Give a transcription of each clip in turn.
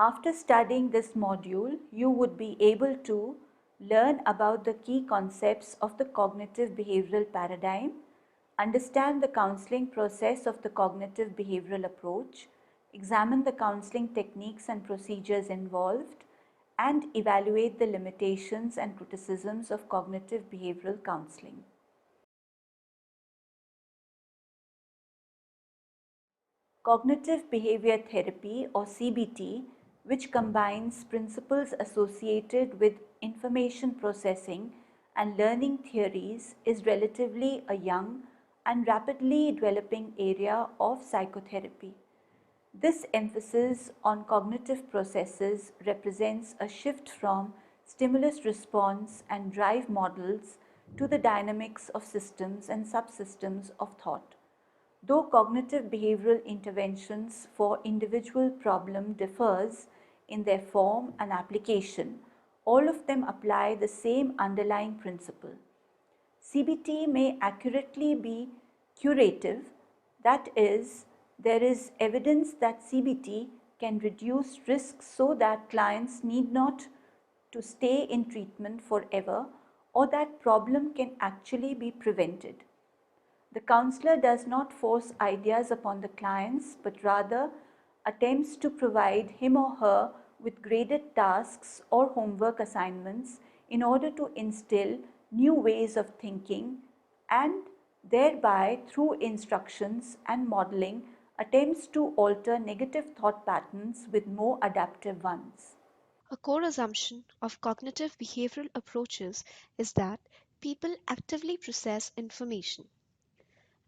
After studying this module, you would be able to learn about the key concepts of the cognitive behavioral paradigm, understand the counseling process of the cognitive behavioral approach, examine the counseling techniques and procedures involved, and evaluate the limitations and criticisms of cognitive behavioral counseling. Cognitive behavior therapy or CBT, which combines principles associated with information processing and learning theories, is relatively a young and rapidly developing area of psychotherapy. This emphasis on cognitive processes represents a shift from stimulus response and drive models to the dynamics of systems and subsystems of thought. Though cognitive behavioral interventions for individual problem differs in their form and application, all of them apply the same underlying principle. CBT may accurately be curative, that is, there is evidence that CBT can reduce risks so that clients need not to stay in treatment forever or that problem can actually be prevented. The counselor does not force ideas upon the clients but rather attempts to provide him or her with graded tasks or homework assignments in order to instill new ways of thinking and thereby through instructions and modeling attempts to alter negative thought patterns with more adaptive ones. A core assumption of cognitive behavioral approaches is that people actively process information.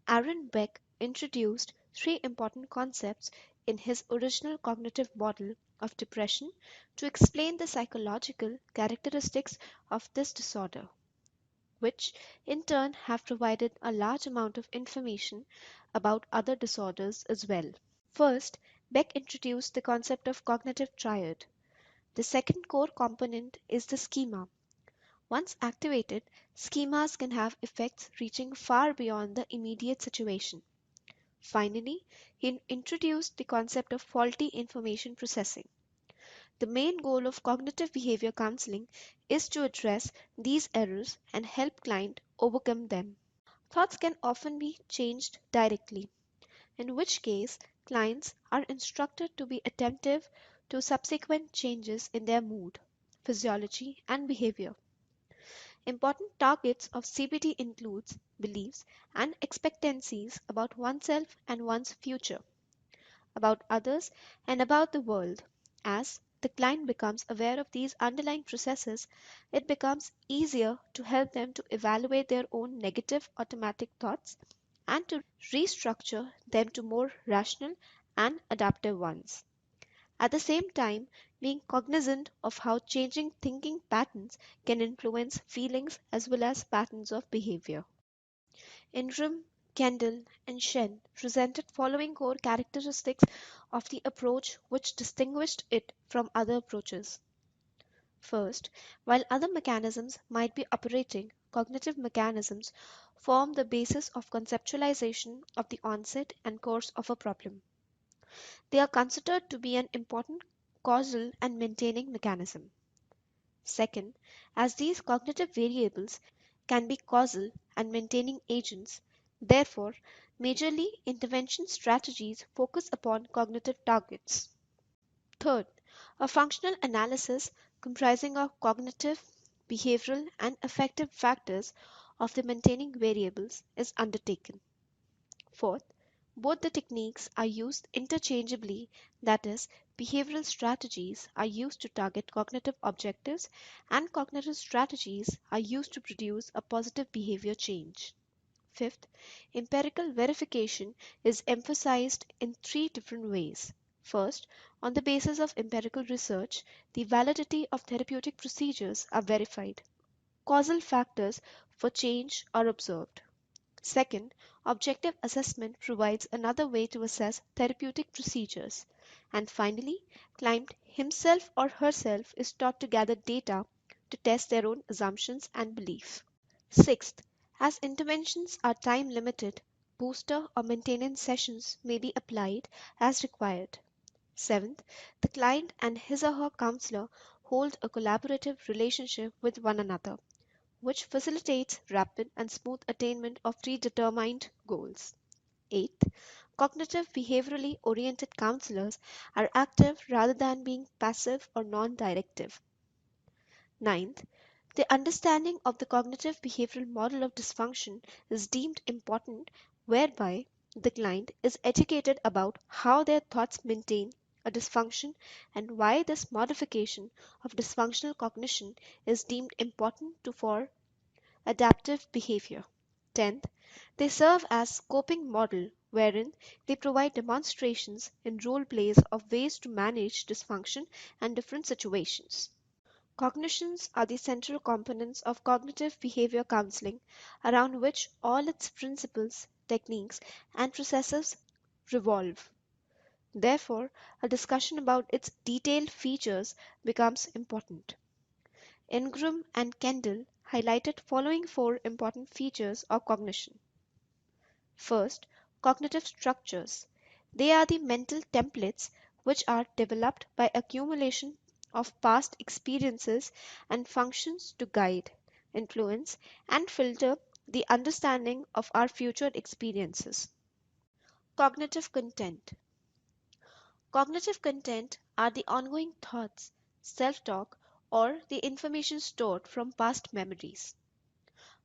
Aaron Beck introduced three important concepts in his original cognitive model of depression to explain the psychological characteristics of this disorder, which in turn have provided a large amount of information about other disorders as well. First, Beck introduced the concept of cognitive triad. The second core component is the schema. Once activated, schemas can have effects reaching far beyond the immediate situation. Finally, he introduced the concept of faulty information processing. The main goal of cognitive behavior counseling is to address these errors and help client overcome them. Thoughts can often be changed directly, in which case clients are instructed to be attentive to subsequent changes in their mood, physiology, and behavior. Important targets of CBT includes beliefs and expectancies about oneself and one's future, about others and about the world. As the client becomes aware of these underlying processes, it becomes easier to help them to evaluate their own negative automatic thoughts and to restructure them to more rational and adaptive ones. At the same time, being cognizant of how changing thinking patterns can influence feelings as well as patterns of behavior. Ingram, Kendall, and Shen presented following core characteristics of the approach which distinguished it from other approaches. First, while other mechanisms might be operating, cognitive mechanisms form the basis of conceptualization of the onset and course of a problem. They are considered to be an important causal and maintaining mechanism. Second, as these cognitive variables can be causal and maintaining agents, therefore, majorly intervention strategies focus upon cognitive targets. Third, a functional analysis comprising of cognitive, behavioral, and affective factors of the maintaining variables is undertaken. Fourth, both the techniques are used interchangeably, that is, behavioral strategies are used to target cognitive objectives, and cognitive strategies are used to produce a positive behavior change. Fifth, empirical verification is emphasized in three different ways. First, on the basis of empirical research, the validity of therapeutic procedures are verified. Causal factors for change are observed. Second, objective assessment provides another way to assess therapeutic procedures. And finally, client himself or herself is taught to gather data to test their own assumptions and beliefs. Sixth, as interventions are time limited, booster or maintenance sessions may be applied as required. Seventh, the client and his or her counselor hold a collaborative relationship with one another, which facilitates rapid and smooth attainment of predetermined goals. Eighth, cognitive behaviorally oriented counselors are active rather than being passive or non directive. Ninth, the understanding of the cognitive behavioral model of dysfunction is deemed important, whereby the client is educated about how their thoughts maintain a dysfunction and why this modification of dysfunctional cognition is deemed important for adaptive behavior. Tenth, they serve as coping model wherein they provide demonstrations in role plays of ways to manage dysfunction and different situations. Cognitions are the central components of cognitive behavior counseling, around which all its principles, techniques, and processes revolve. Therefore, a discussion about its detailed features becomes important. Ingram and Kendall highlighted following four important features of cognition. First, cognitive structures. They are the mental templates which are developed by accumulation of past experiences and functions to guide, influence, and filter the understanding of our future experiences. Cognitive content. Cognitive content are the ongoing thoughts, self talk, or the information stored from past memories.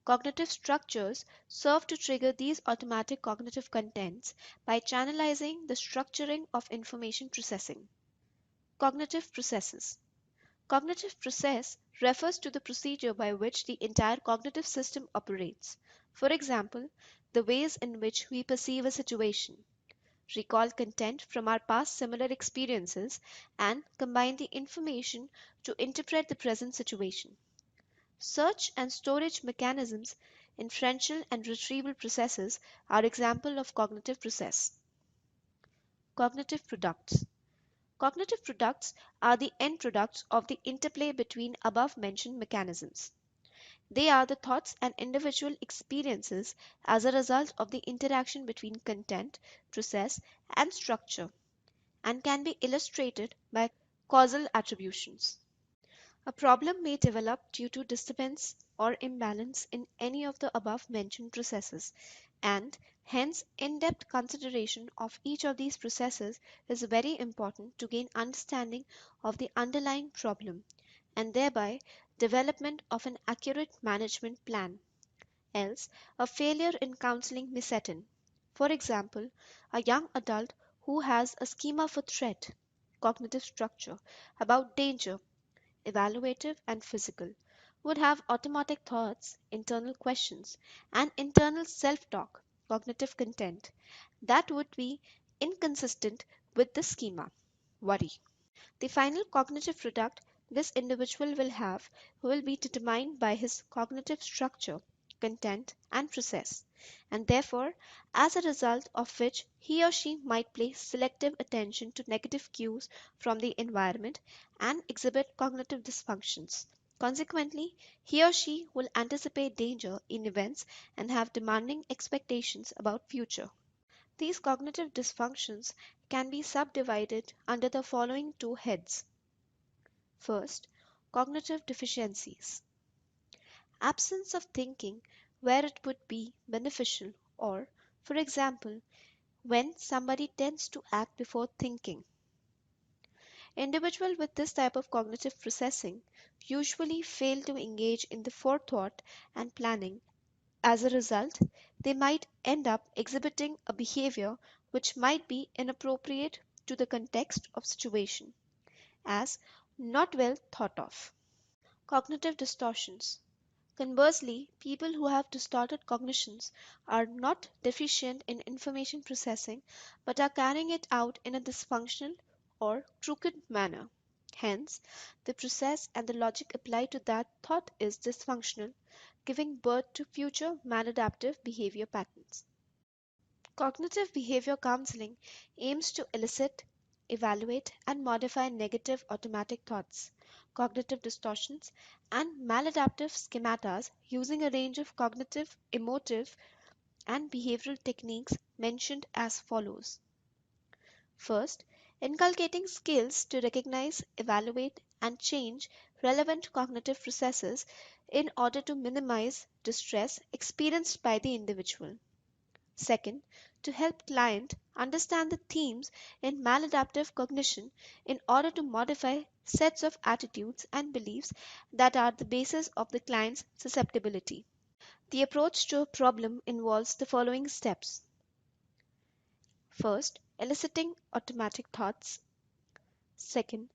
Cognitive structures serve to trigger these automatic cognitive contents by channelizing the structuring of information processing. Cognitive processes. Cognitive process refers to the procedure by which the entire cognitive system operates. For example, the ways in which we perceive a situation, recall content from our past similar experiences, and combine the information to interpret the present situation. Search and storage mechanisms, inferential and retrieval processes are examples of cognitive process. Cognitive products. Cognitive products are the end products of the interplay between above mentioned mechanisms. They are the thoughts and individual experiences as a result of the interaction between content, process, and structure, and can be illustrated by causal attributions. A problem may develop due to disturbance or imbalance in any of the above mentioned processes, and hence in-depth consideration of each of these processes is very important to gain understanding of the underlying problem and thereby development of an accurate management plan. Else, a failure in counseling may set in. For example, a young adult who has a schema for threat, cognitive structure, about danger, evaluative and physical, would have automatic thoughts, internal questions, and internal self talk, cognitive content, that would be inconsistent with the schema. Worry. The final cognitive product this individual will have will be determined by his cognitive structure, content, and process, and therefore, as a result of which he or she might pay selective attention to negative cues from the environment and exhibit cognitive dysfunctions. Consequently, he or she will anticipate danger in events and have demanding expectations about future. These cognitive dysfunctions can be subdivided under the following two heads. First, cognitive deficiencies. Absence of thinking where it would be beneficial, or, for example, when somebody tends to act before thinking. Individuals with this type of cognitive processing usually fail to engage in the forethought and planning. As a result, they might end up exhibiting a behavior which might be inappropriate to the context of situation, as not well thought of. Cognitive distortions. Conversely, people who have distorted cognitions are not deficient in information processing but are carrying it out in a dysfunctional or crooked manner. Hence, the process and the logic applied to that thought is dysfunctional, giving birth to future maladaptive behavior patterns. Cognitive behavior counseling aims to elicit, evaluate, and modify negative automatic thoughts, cognitive distortions, and maladaptive schematas using a range of cognitive, emotive, and behavioral techniques mentioned as follows. First, inculcating skills to recognize, evaluate, and change relevant cognitive processes in order to minimize distress experienced by the individual. Second, to help client understand the themes in maladaptive cognition in order to modify sets of attitudes and beliefs that are the basis of the client's susceptibility. The approach to a problem involves the following steps. First, eliciting automatic thoughts. Second,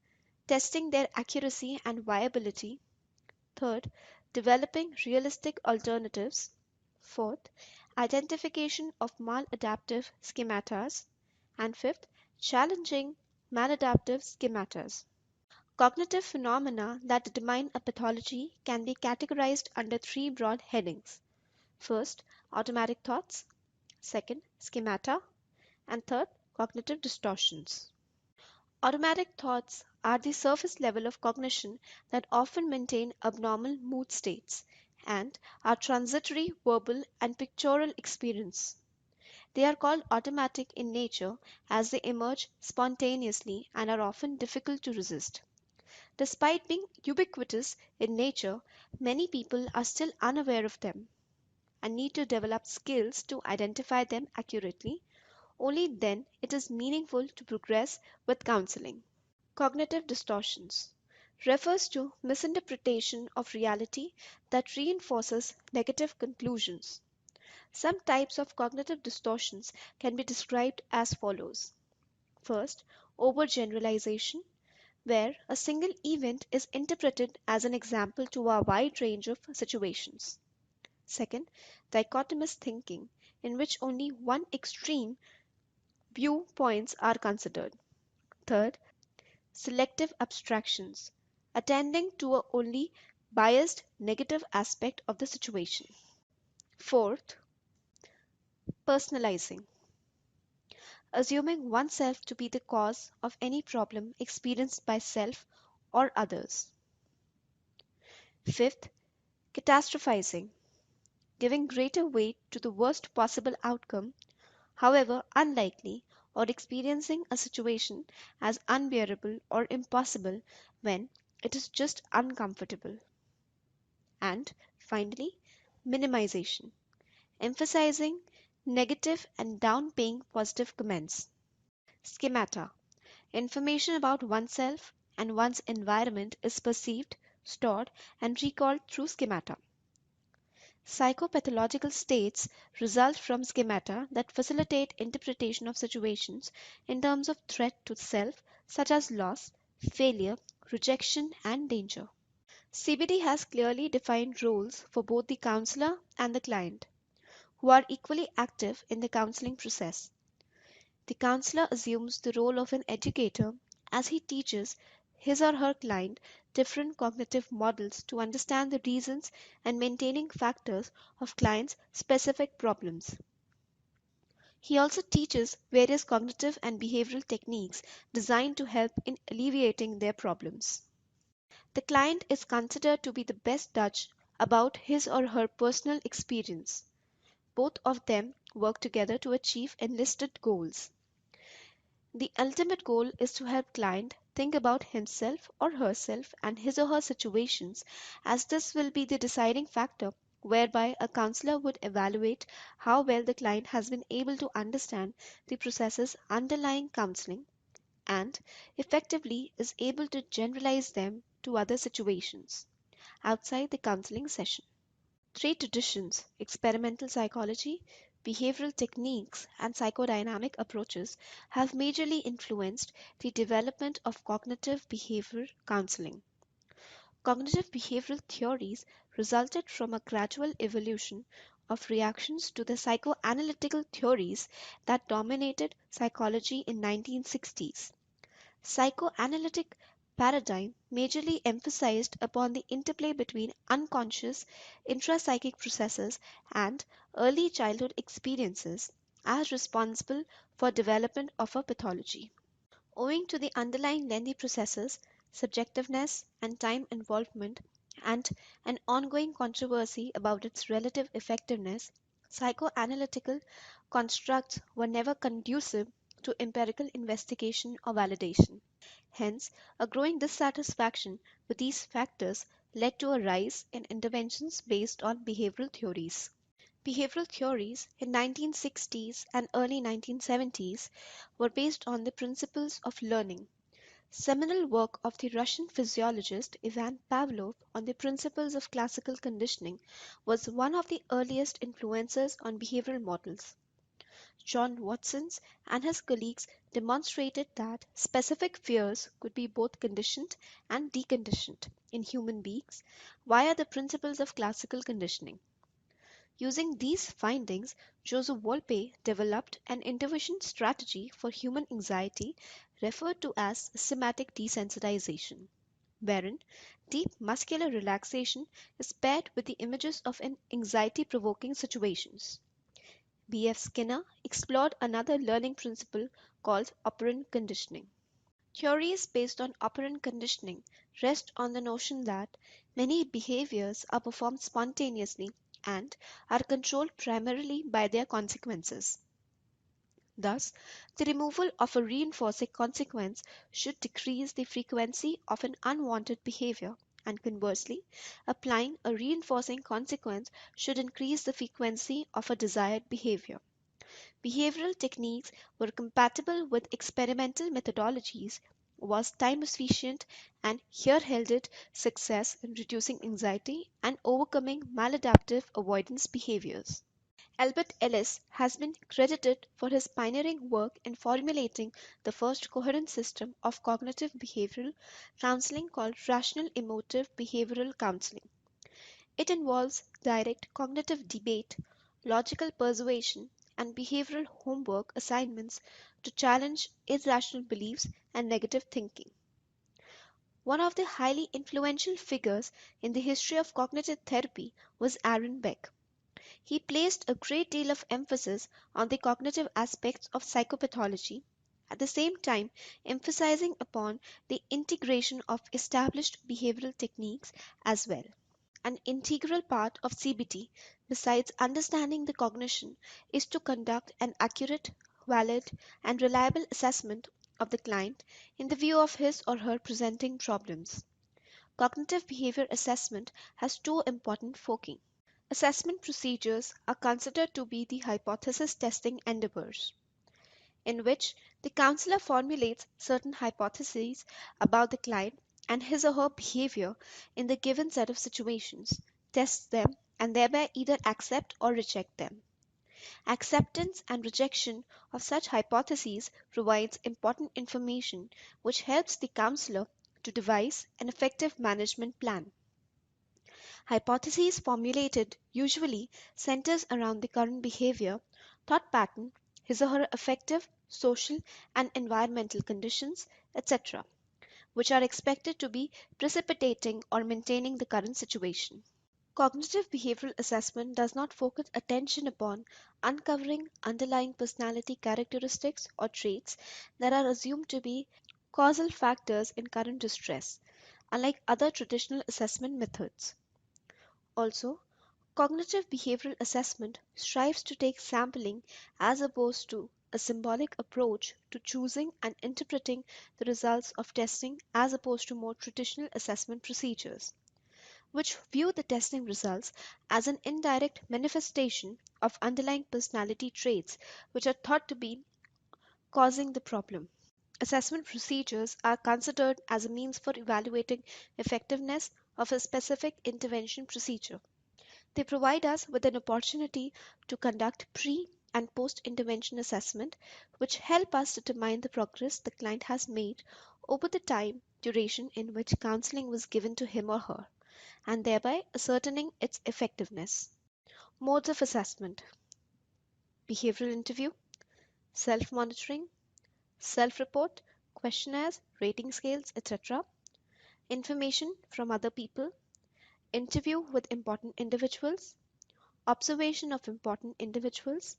testing their accuracy and viability. Third, developing realistic alternatives. Fourth, identification of maladaptive schematas. And fifth, challenging maladaptive schematas. Cognitive phenomena that determine a pathology can be categorized under three broad headings. First, automatic thoughts. Second, schemata. And third, cognitive distortions. Automatic thoughts are the surface level of cognition that often maintain abnormal mood states and are transitory verbal and pictorial experience. They are called automatic in nature as they emerge spontaneously and are often difficult to resist. Despite being ubiquitous in nature, many people are still unaware of them and need to develop skills to identify them accurately. Only then it is meaningful to progress with counseling. Cognitive distortions refers to misinterpretation of reality that reinforces negative conclusions. Some types of cognitive distortions can be described as follows. First, overgeneralization, where a single event is interpreted as an example to a wide range of situations. Second, dichotomous thinking, in which only one extreme viewpoints are considered. Third, selective abstractions, attending to a only biased negative aspect of the situation. Fourth, personalizing, assuming oneself to be the cause of any problem experienced by self or others. Fifth, catastrophizing, giving greater weight to the worst possible outcome, however unlikely, or experiencing a situation as unbearable or impossible when it is just uncomfortable. And finally, minimization, emphasizing negative and downplaying positive comments. Schemata, information about oneself and one's environment is perceived, stored, and recalled through schemata. Psychopathological states result from schemata that facilitate interpretation of situations in terms of threat to self, such as loss, failure, rejection, and danger. CBT has clearly defined roles for both the counselor and the client, who are equally active in the counseling process. The counselor assumes the role of an educator as he teaches his or her client different cognitive models to understand the reasons and maintaining factors of clients' specific problems. He also teaches various cognitive and behavioral techniques designed to help in alleviating their problems. The client is considered to be the best judge about his or her personal experience. Both of them work together to achieve enlisted goals. The ultimate goal is to help client think about himself or herself and his or her situations, as this will be the deciding factor whereby a counselor would evaluate how well the client has been able to understand the processes underlying counseling and effectively is able to generalize them to other situations outside the counseling session. Three traditions: experimental psychology, behavioral techniques, and psychodynamic approaches have majorly influenced the development of cognitive behavior counseling. Cognitive behavioral theories resulted from a gradual evolution of reactions to the psychoanalytical theories that dominated psychology in 1960s. Psychoanalytic paradigm majorly emphasized upon the interplay between unconscious intrapsychic processes and early childhood experiences as responsible for development of a pathology. Owing to the underlying lengthy processes, subjectiveness and time involvement, and an ongoing controversy about its relative effectiveness, psychoanalytical constructs were never conducive to empirical investigation or validation. Hence, a growing dissatisfaction with these factors led to a rise in interventions based on behavioral theories. Behavioral theories in 1960s and early 1970s were based on the principles of learning. Seminal work of the Russian physiologist Ivan Pavlov on the principles of classical conditioning was one of the earliest influences on behavioral models. John Watson and his colleagues demonstrated that specific fears could be both conditioned and deconditioned in human beings via the principles of classical conditioning. Using these findings, Joseph Volpe developed an intervention strategy for human anxiety referred to as somatic desensitization, wherein deep muscular relaxation is paired with the images of an anxiety-provoking situations. B.F. Skinner explored another learning principle called operant conditioning. Theories based on operant conditioning rest on the notion that many behaviors are performed spontaneously and are controlled primarily by their consequences. Thus, the removal of a reinforcing consequence should decrease the frequency of an unwanted behavior, and conversely, applying a reinforcing consequence should increase the frequency of a desired behavior. Behavioral techniques were compatible with experimental methodologies, was time efficient, and here yielded success in reducing anxiety and overcoming maladaptive avoidance behaviors. Albert Ellis has been credited for his pioneering work in formulating the first coherent system of cognitive behavioral counseling called rational emotive behavioral counseling. It involves direct cognitive debate, logical persuasion, and behavioral homework assignments to challenge irrational beliefs and negative thinking. One of the highly influential figures in the history of cognitive therapy was Aaron Beck. He placed a great deal of emphasis on the cognitive aspects of psychopathology, at the same time emphasizing upon the integration of established behavioral techniques as well. An integral part of CBT, besides understanding the cognition, is to conduct an accurate, valid, and reliable assessment of the client in the view of his or her presenting problems. Cognitive behavior assessment has two important foci. Assessment procedures are considered to be the hypothesis testing endeavors, in which the counselor formulates certain hypotheses about the client and his or her behavior in the given set of situations, tests them, and thereby either accept or reject them. Acceptance and rejection of such hypotheses provides important information which helps the counselor to devise an effective management plan. Hypotheses formulated usually centers around the current behavior, thought pattern, his or her affective, social, and environmental conditions, etc., which are expected to be precipitating or maintaining the current situation. Cognitive behavioral assessment does not focus attention upon uncovering underlying personality characteristics or traits that are assumed to be causal factors in current distress, unlike other traditional assessment methods. Also, cognitive behavioral assessment strives to take sampling as opposed to a symbolic approach to choosing and interpreting the results of testing as opposed to more traditional assessment procedures, which view the testing results as an indirect manifestation of underlying personality traits which are thought to be causing the problem. Assessment procedures are considered as a means for evaluating effectiveness of a specific intervention procedure. They provide us with an opportunity to conduct pre and post intervention assessment, which help us determine the progress the client has made over the time duration in which counseling was given to him or her, and thereby ascertaining its effectiveness. Modes of assessment: behavioral interview, self monitoring, self report, questionnaires, rating scales, etc., information from other people, interview with important individuals, observation of important individuals,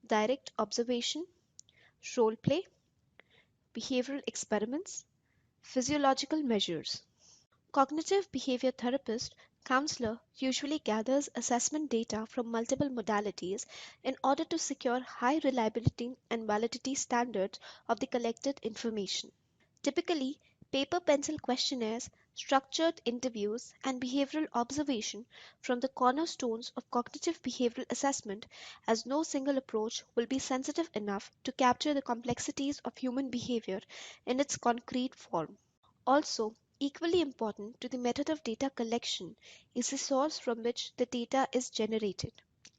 direct observation, role play, behavioral experiments, physiological measures. Cognitive behavior therapists Counselor usually gathers assessment data from multiple modalities in order to secure high reliability and validity standards of the collected information. Typically, paper pencil questionnaires, structured interviews, and behavioral observation from the cornerstones of cognitive behavioral assessment, as no single approach will be sensitive enough to capture the complexities of human behavior in its concrete form. Also, equally important to the method of data collection is the source from which the data is generated.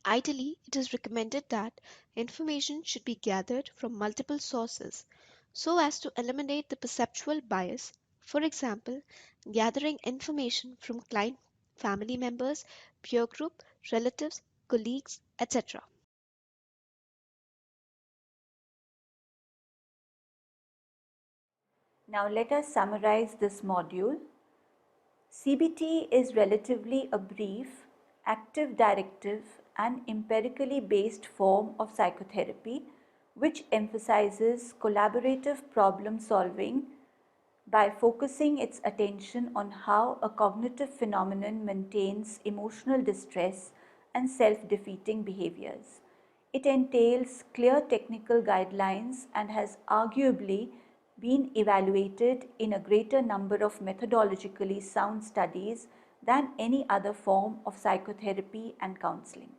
Ideally, it is recommended that information should be gathered from multiple sources so as to eliminate the perceptual bias, for example, gathering information from client family members, peer group, relatives, colleagues, etc. Now let us summarize this module. CBT is relatively a brief, active directive and empirically based form of psychotherapy which emphasizes collaborative problem solving by focusing its attention on how a cognitive phenomenon maintains emotional distress and self-defeating behaviors. It entails clear technical guidelines and has arguably been evaluated in a greater number of methodologically sound studies than any other form of psychotherapy and counseling.